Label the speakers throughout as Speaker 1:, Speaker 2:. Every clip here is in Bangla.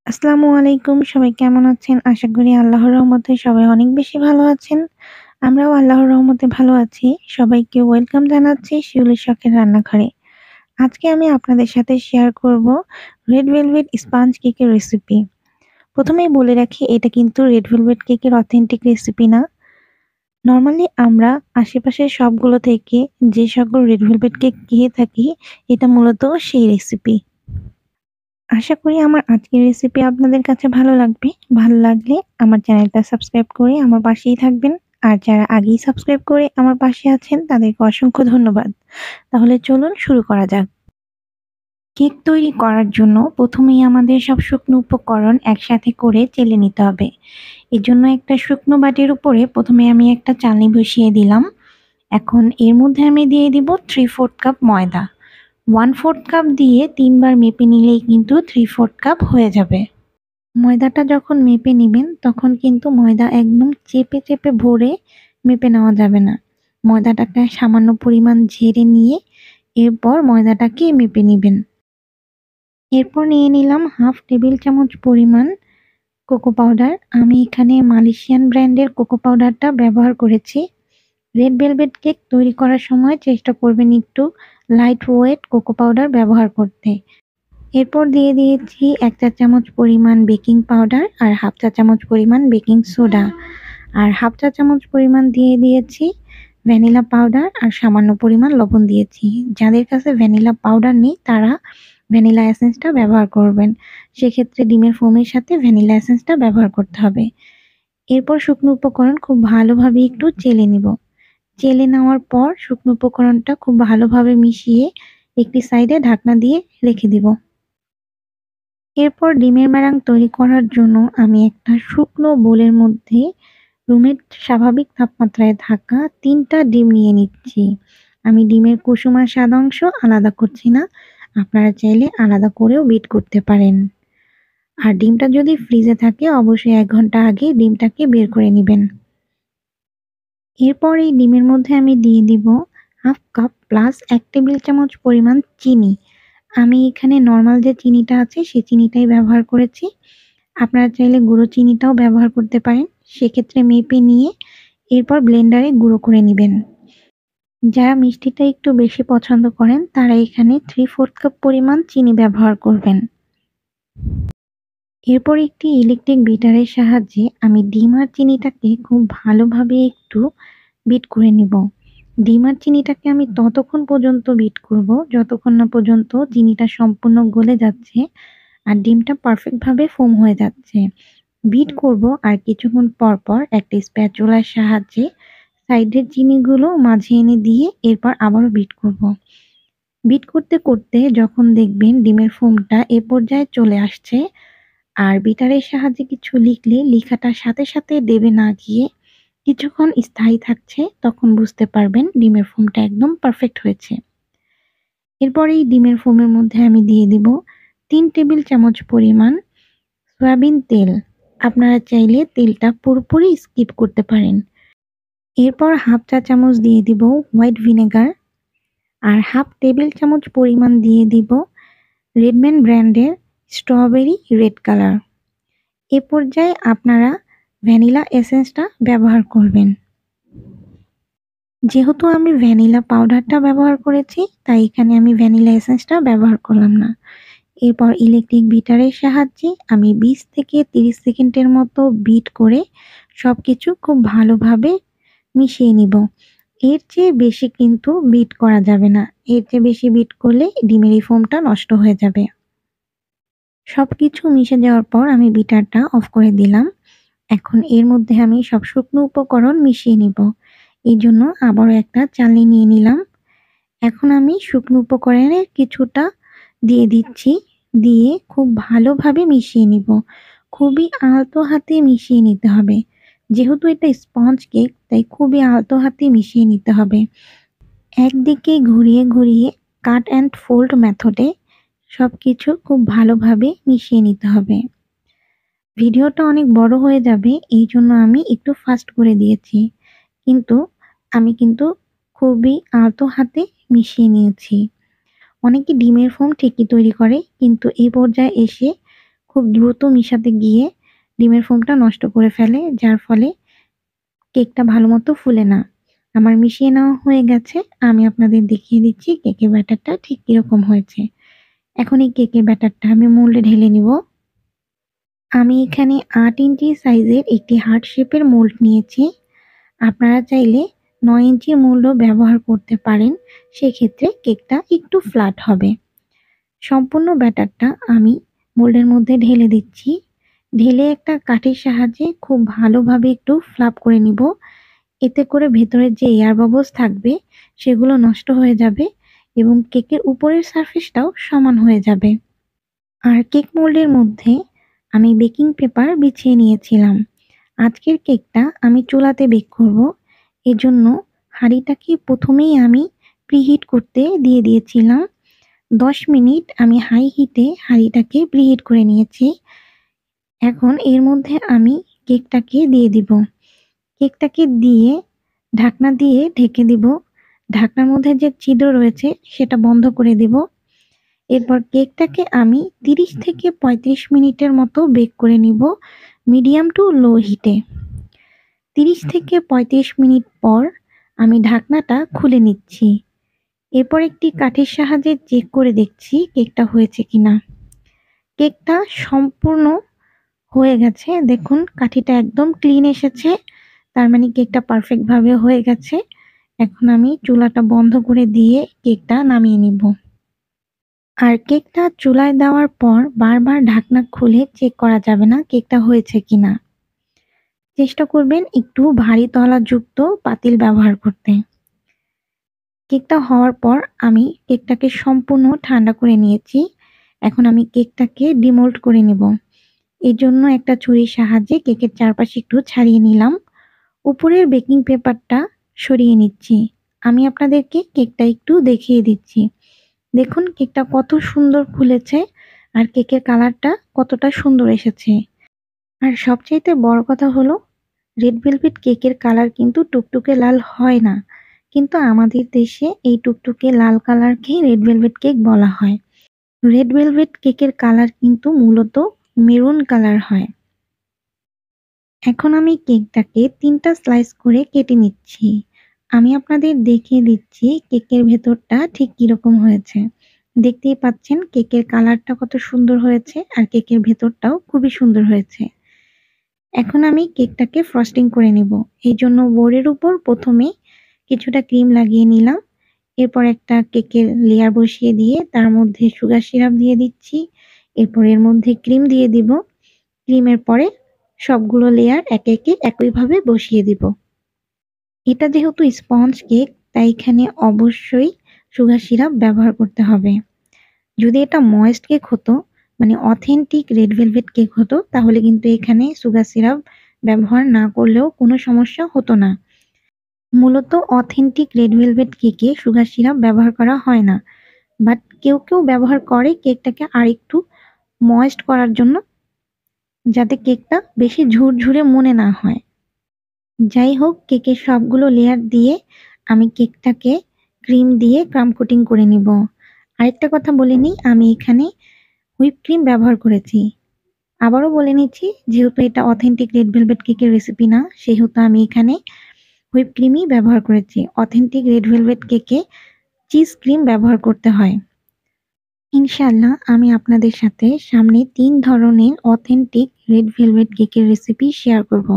Speaker 1: আসসালামু আলাইকুম। সবাই কেমন আছেন? আশা করি আল্লাহর রহমতে সবাই অনেক বেশি ভালো আছেন। আমরাও আল্লাহর রহমতে ভালো আছি। সবাইকে ওয়েলকাম জানাচ্ছি শিউলির শখের রান্নাঘরে। আজকে আমি আপনাদের সাথে শেয়ার করব রেড ভেলভেট স্পঞ্জ কেকের রেসিপি। প্রথমেই বলে রাখি এটা কিন্তু রেড ভেলভেট কেকের অথেন্টিক রেসিপি না। নরমালি আমরা আশেপাশের শপগুলো থেকে যে সকল রেড ভেলভেট কেক খেয়ে থাকি, এটা মূলত সেই রেসিপি। আশা করি আমার আজকের রেসিপি আপনাদের কাছে ভালো লাগবে। ভালো লাগলে আমার চ্যানেলটা সাবস্ক্রাইব করে আমার পাশেই থাকবেন। আর যারা আগেই সাবস্ক্রাইব করে আমার পাশে আছেন তাদেরকে অসংখ্য ধন্যবাদ। তাহলে চলুন শুরু করা যাক। কেক তৈরি করার জন্য প্রথমেই আমাদের সব শুকনো উপকরণ একসাথে করে চেলে নিতে হবে। এজন্য একটা শুকনো বাটির উপরে প্রথমে আমি একটা চালনি বসিয়ে দিলাম। এখন এর মধ্যে আমি দিয়ে দিব 3/4 কাপ ময়দা। 1/4 কাপ দিয়ে ৩ বার মেপে নিলেই কিন্তু 3/4 কাপ হয়ে যাবে। ময়দাটা যখন মেপে নিবেন তখন কিন্তু ময়দা একদম চেপে, চেপে ভরে মেপে নেওয়া যাবে না। ময়দাটাকে সামান্য পরিমাণ ঝেড়ে নিয়ে এরপর ময়দাটাকে মেপে নিবেন। এরপর নিয়ে নিলাম 1/2 টেবিল চামচ পরিমাণ কোকো পাউডার। আমি এখানে মালয়েশিয়ান ব্র্যান্ডের কোকো পাউডারটা ব্যবহার করেছি। রেড ভেলভেট কেক তৈরি করার সময় চেষ্টা করবেন একটু লাইট ওয়েট কোকো পাউডার ব্যবহার করতে। এরপর দিয়ে দিয়েছি ১ চা চামচ পরিমাণ বেকিং পাউডার আর 1/2 চা চামচ পরিমাণ বেকিং সোডা। আর 1/2 চা চামচ পরিমাণ দিয়ে দিয়েছি ভ্যানিলা পাউডার আর সামান্য পরিমাণ লবণ দিয়েছি। যাদের কাছে ভ্যানিলা পাউডার নেই তারা ভ্যানিলা এসেন্সটা ব্যবহার করবেন। সেক্ষেত্রে ডিমের ফোমের সাথে ভ্যানিলা এসেন্সটা ব্যবহার করতে হবে। এরপর শুকনো উপকরণ খুব ভালোভাবে একটু চেলে নিব। চেলে নেওয়ার পর শুকনো উপকরণটা খুব ভালোভাবে মিশিয়ে একটি সাইডে ঢাকনা দিয়ে রেখে দিব। এরপর ডিমের ম্যারাং তৈরি করার জন্য আমি একটা শুকনো বোলের মধ্যে রুমের স্বাভাবিক তাপমাত্রায় থাকা ৩ টা ডিম নিয়ে নিচ্ছি। আমি ডিমের কুসুম আর সাদা অংশ আলাদা করছি না। আপনারা চাইলে আলাদা করেও বিট করতে পারেন। আর ডিমটা যদি ফ্রিজে থাকে অবশ্যই ১ ঘন্টা আগে ডিমটাকে বের করে নিবেন। এরপর এই ডিমের মধ্যে আমি দিয়ে দিব 1/2 কাপ প্লাস ১ টেবিল চামচ পরিমাণ চিনি। আমি এখানে নরমাল যে চিনিটা আছে সেই চিনিটাই ব্যবহার করেছি। আপনারা চাইলে গুঁড়ো চিনিটাও ব্যবহার করতে পারেন। সেক্ষেত্রে মেপে নিয়ে এরপর ব্লেন্ডারে গুঁড়ো করে নিবেন। যারা মিষ্টিটা একটু বেশি পছন্দ করেন তারা এখানে 3/4 কাপ পরিমাণ চিনি ব্যবহার করবেন। এরপর একটি ইলেকট্রিক বিটারের সাহায্যে আমি ডিম আর চিনিটাকে খুব ভালোভাবে একটু বিট করে নিব। ডিম আর চিনিটাকে আমি ততক্ষণ পর্যন্ত বিট করব যতক্ষণ না পর্যন্ত চিনিটা সম্পূর্ণ গলে যাচ্ছে আর ডিমটা পারফেক্ট ভাবে ফোম হয়ে যাচ্ছে। বিট করব আর কিছুক্ষণ পর, পর একটা স্প্যাচুলার সাহায্যে সাইডের চিনিগুলো মাঝে এনে দিয়ে এরপর আবারও বিট করব। বিট করতে, করতে যখন দেখবেন ডিমের ফোমটা এ পর্যায়ে চলে আসছে আর বিটারের সাহায্যে কিছু লিখলে লিখাটার সাথে, সাথে দেবে না গিয়ে কিছুক্ষণ স্থায়ী থাকছে তখন বুঝতে পারবেন ডিমের ফোমটা একদম পারফেক্ট হয়েছে। এরপর এই ডিমের ফোমের মধ্যে আমি দিয়ে দিব ৩ টেবিল চামচ পরিমাণ সয়াবিন তেল। আপনারা চাইলে তেলটা পুরোপুরি স্কিপ করতে পারেন। এরপর 1/2 চা চামচ দিয়ে দিব হোয়াইট ভিনেগার আর 1/2 টেবিল চামচ পরিমাণ দিয়ে দিব রেডম্যান ব্র্যান্ডের স্ট্রবেরি রেড কালার। এ পর্যায়ে আপনারা ভ্যানিলা এসেন্সটা ব্যবহার করবেন। যেহেতু আমি ভ্যানিলা পাউডারটা ব্যবহার করেছি তাই এখানে আমি ভ্যানিলা এসেন্সটা ব্যবহার করলাম না। এরপর ইলেকট্রিক বিটারের সাহায্যে আমি ২০ থেকে ৩০ সেকেন্ডের মতো বিট করে সবকিছু খুব ভালোভাবে মিশিয়ে নিব। এর চেয়ে বেশি কিন্তু বিট করা যাবে না। এর চেয়ে বেশি বিট করলে ডিমের এই ফোমটা নষ্ট হয়ে যাবে। সবকিছু মিশে যাওয়ার পর আমি বিটারটা অফ করে দিলাম। এখন এর মধ্যে আমি সব শুকনো উপকরণ মিশিয়ে নিব। এজন্য আবারও একটা চালনি নিয়ে নিলাম। এখন আমি শুকনো উপকরণের কিছুটা দিয়ে দিচ্ছি। দিয়ে খুব ভালোভাবে মিশিয়ে নিব। খুবই আলতো হাতে মিশিয়ে নিতে হবে। যেহেতু এটা স্পঞ্জ কেক তাই খুবই আলতো হাতে মিশিয়ে নিতে হবে। একদিকে ঘুরিয়ে, ঘুরিয়ে কাট অ্যান্ড ফোল্ড মেথডে সবকিছু খুব ভালোভাবে মিশিয়ে নিতে হবে। ভিডিওটা অনেক বড় হয়ে যাবে এইজন্য আমি একটু ফাস্ট করে দিয়েছি। কিন্তু আমি খুবই আলতো হাতে মিশিয়ে নিয়েছি। অনেকে ডিমের ফোম ঠিকই তৈরি করে কিন্তু এই পর্যায়ে এসে খুব দ্রুত মিশাতে গিয়ে ডিমের ফোমটা নষ্ট করে ফেলে, যার ফলে কেকটা ভালোমতো ফুলে না। আমার মিশিয়ে নেওয়া হয়ে গেছে। আমি আপনাদের দেখিয়ে দিচ্ছি কেকের ব্যাটারটা ঠিক কিরকম হয়েছে। এখন এই কেকের ব্যাটারটা আমি মোল্ডে ঢেলে নিব। আমি এখানে ৮ ইঞ্চি সাইজের একটি হার্ট শেপের মোল্ড নিয়েছি। আপনারা চাইলে ৯ ইঞ্চির মোল্ডও ব্যবহার করতে পারেন। সেক্ষেত্রে কেকটা একটু ফ্ল্যাট হবে। সম্পূর্ণ ব্যাটারটা আমি মোল্ডের মধ্যে ঢেলে দিচ্ছি। ঢেলে একটা কাঠির সাহায্যে খুব ভালোভাবে একটু ফ্লাপ করে নিব। এতে করে ভেতরের যে এয়ার বাবলস থাকবে সেগুলো নষ্ট হয়ে যাবে এবং কেকের উপরের সারফেসটাও সমান হয়ে যাবে। আর কেক মোল্ডের মধ্যে আমি বেকিং পেপার বিছিয়ে নিয়েছিলাম। আজকের কেকটা আমি চুলাতে বেক করব। এজন্য হাঁড়িটাকে প্রথমেই আমি প্রিহিট করতে দিয়ে দিয়েছিলাম। ১০ মিনিট আমি হাই হিটে হাঁড়িটাকে প্রিহিট করে নিয়েছি। এখন এর মধ্যে আমি কেকটাকে দিয়ে দিব। কেকটাকে দিয়ে ঢাকনা দিয়ে ঢেকে দিব। ঢাকনার মধ্যে যে ছিদ্র রয়েছে সেটা বন্ধ করে দিব। এরপর কেকটাকে আমি ৩০ থেকে ৩৫ মিনিটের মতো বেক করে নিব মিডিয়াম টু লো হিটে। ৩০ থেকে ৩৫ মিনিট পর আমি ঢাকনাটা খুলে নিচ্ছি। এরপর একটি কাঠির সাহায্যে চেক করে দেখছি কেকটা হয়েছে কিনা। কেকটা সম্পূর্ণ হয়ে গেছে। দেখুন কাঠিটা একদম ক্লিন এসেছে। তার মানে কেকটা পারফেক্ট ভাবে হয়ে গেছে। এখন আমি চুলাটা বন্ধ করে দিয়ে কেকটা নামিয়ে নিব। আর কেকটা চুলায় দেওয়ার পর বারবার ঢাকনা খুলে চেক করা যাবে না কেকটা হয়েছে কিনা। চেষ্টা করবেন একটু ভারী তলাযুক্ত পাতিল ব্যবহার করতে। কেকটা হওয়ার পর আমি কেকটাকে সম্পূর্ণ ঠান্ডা করে নিয়েছি। এখন আমি কেকটাকে ডিমোল্ড করে নিব। এজন্য একটা ছুরির সাহায্যে কেকের চারপাশে একটু ছাড়িয়ে নিলাম। উপরের বেকিং পেপারটা সরিয়ে নিচ্ছি। আমি আপনাদেরকে কেকটা একটু দেখিয়ে দিচ্ছি। দেখুন কেকটা কত সুন্দর ফুলেছে আর কেকের কালারটা কতটা সুন্দর এসেছে। আর সবচাইতে বড় কথা হলো রেড ভেলভেট কেকের কালার কিন্তু টুকটুকে লাল হয় না। কিন্তু আমাদের দেশে এই টুকটুকে লাল কালারকেই রেড ভেলভেট কেক বলা হয়। রেড ভেলভেট কেকের কালার কিন্তু মূলত মেরুন কালার হয়। এখন আমি কেকটাকে ৩টা স্লাইস করে কেটে নিচ্ছি। আমি আপনাদের দেখিয়ে দিচ্ছি কেকের ভেতরটা ঠিক কিরকম হয়েছে। দেখতেই পাচ্ছেন কেকের কালারটা কত সুন্দর হয়েছে আর কেকের ভেতরটাও খুবই সুন্দর হয়েছে। এখন আমি কেকটাকে ফ্রস্টিং করে নিব। এইজন্য বোর্ডের উপর প্রথমে কিছুটা ক্রিম লাগিয়ে নিলাম। এরপর একটা কেকের লেয়ার বসিয়ে দিয়ে তার মধ্যে সুগার সিরাপ দিয়ে দিচ্ছি। এরপর এর মধ্যে ক্রিম দিয়ে দিব। ক্রিমের পরে সবগুলো লেয়ার একে একে একইভাবে বসিয়ে দিব। এটা যেহেতু স্পঞ্জ কেক তাই এখানে অবশ্যই সুগার সিরাপ ব্যবহার করতে হবে। যদি এটা ময়েস্ট কেক হতো মানে অথেন্টিক রেড ভেলভেট কেক হতো তাহলে কিন্তু এখানে সুগার সিরাপ ব্যবহার না করলেও কোনো সমস্যা হতো না। মূলত অথেন্টিক রেড ভেলভেট কেকে সুগার সিরাপ ব্যবহার করা হয় না। বাট কেউ কেউ ব্যবহার করে কেকটাকে আরেকটু ময়েস্ট করার জন্য, যাতে কেকটা বেশি ঝুরঝুরে মনে না হয়। যাই হোক কেকের সবগুলো লেয়ার দিয়ে আমি কেকটাকে ক্রিম দিয়ে ক্রাম্ব কোটিং করে নিব। আরেকটা কথা বলে নিই, আমি এখানে হুইপ ক্রিম ব্যবহার করেছি। আবারও বলে নিচ্ছি যেহেতু এটা অথেন্টিক রেড ভেলভেট কেকের রেসিপি না সেহেতু আমি এখানে হুইপ ক্রিমই ব্যবহার করেছি। অথেন্টিক রেড ভেলভেট কেকে চিজ ক্রিম ব্যবহার করতে হয়। ইনশাআল্লাহ আমি আপনাদের সাথে সামনে ৩ ধরনের অথেন্টিক রেড ভেলভেট কেকের রেসিপি শেয়ার করব।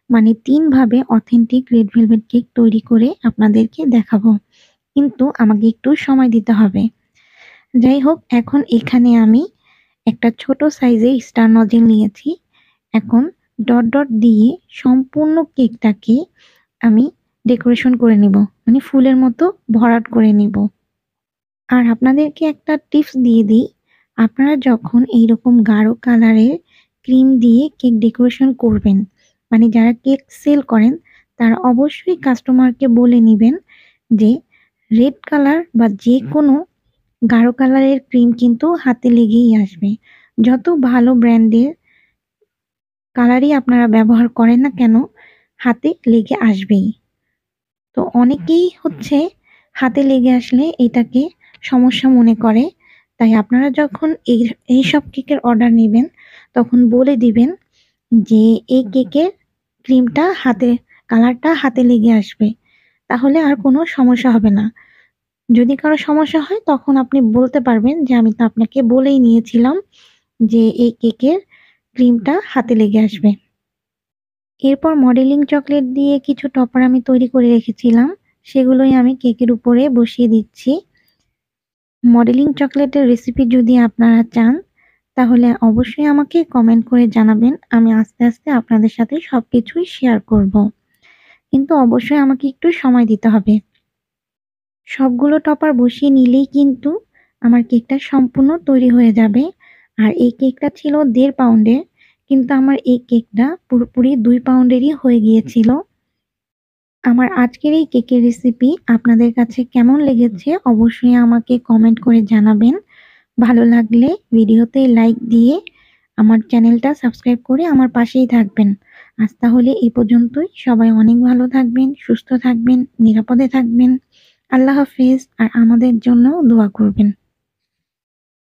Speaker 1: মানে ৩ ভাবে অথেন্টিক রেড ভেলভেট কেক তৈরি করে আপনাদেরকে দেখাবো। কিন্তু আমাকে একটু সময় দিতে হবে। যাই হোক এখন এখানে আমি একটা ছোট সাইজের স্টার নজেল নিয়েছি। এখন ডট ডট দিয়ে সম্পূর্ণ কেকটাকে আমি ডেকোরেশন করে নিব। মানে ফুলের মতো ভরাট করে নিব। আর আপনাদেরকে একটা টিপস দিয়ে দিই, আপনারা যখন এইরকম গাঢ় কালারের ক্রিম দিয়ে কেক ডেকোরেশন করবেন, মানে যারা কেক সেল করেন তারা অবশ্যই কাস্টমারকে বলে নিবেন যে রেড কালার বা যেকোনো গাঢ় কালারের ক্রিম কিন্তু হাতে লেগেই আসবে। যত ভালো ব্র্যান্ডের কালারই আপনারা ব্যবহার করেন না কেন হাতে লেগে আসবেই। তো অনেকেই হচ্ছে হাতে লেগে আসলে এটাকে সমস্যা মনে করে। তাই আপনারা যখন এইসব কেকের অর্ডার নিবেন তখন বলে দিবেন যে এই কেকের ক্রিমটা কালারটা হাতে লেগে আসবে। তাহলে আর কোনো সমস্যা হবে না। যদি কারো সমস্যা হয় তখন আপনি বলতে পারবেন যে আমি তো আপনাকে বলেই নিয়েছিলাম যে এই কেকের ক্রিমটা হাতে লেগে আসবে। এরপর মডেলিং চকলেট দিয়ে কিছু টপার আমি তৈরি করে রেখেছিলাম। সেগুলোই আমি কেকের উপরে বসিয়ে দিচ্ছি। মডেলিং চকলেটের রেসিপি যদি আপনারা চান তাহলে অবশ্যই আমাকে কমেন্ট করে জানাবেন। আমি আস্তে, আস্তে আপনাদের সাথে সবকিছুই শেয়ার করব। কিন্তু অবশ্যই আমাকে একটু সময় দিতে হবে। সবগুলো টপার বসিয়ে নিলেই কিন্তু আমার কেকটা সম্পূর্ণ তৈরি হয়ে যাবে। আর এই কেকটা ছিল ১.৫ পাউন্ডের, কিন্তু আমার এই কেকটা পুরোপুরি ২ পাউন্ডেরই হয়ে গিয়েছিল। আমার আজকের এই কেকের রেসিপি আপনাদের কাছে কেমন লেগেছে অবশ্যই আমাকে কমেন্ট করে জানাবেন। ভালো লাগলে ভিডিওতে লাইক দিয়ে আমার চ্যানেলটা সাবস্ক্রাইব করে আমার পাশেই থাকবেন। আজ তাহলে এই পর্যন্তই। সবাই অনেক ভালো থাকবেন, সুস্থ থাকবেন, নিরাপদে থাকবেন। আল্লাহ হাফেজ আর আমাদের জন্যও দোয়া করবেন।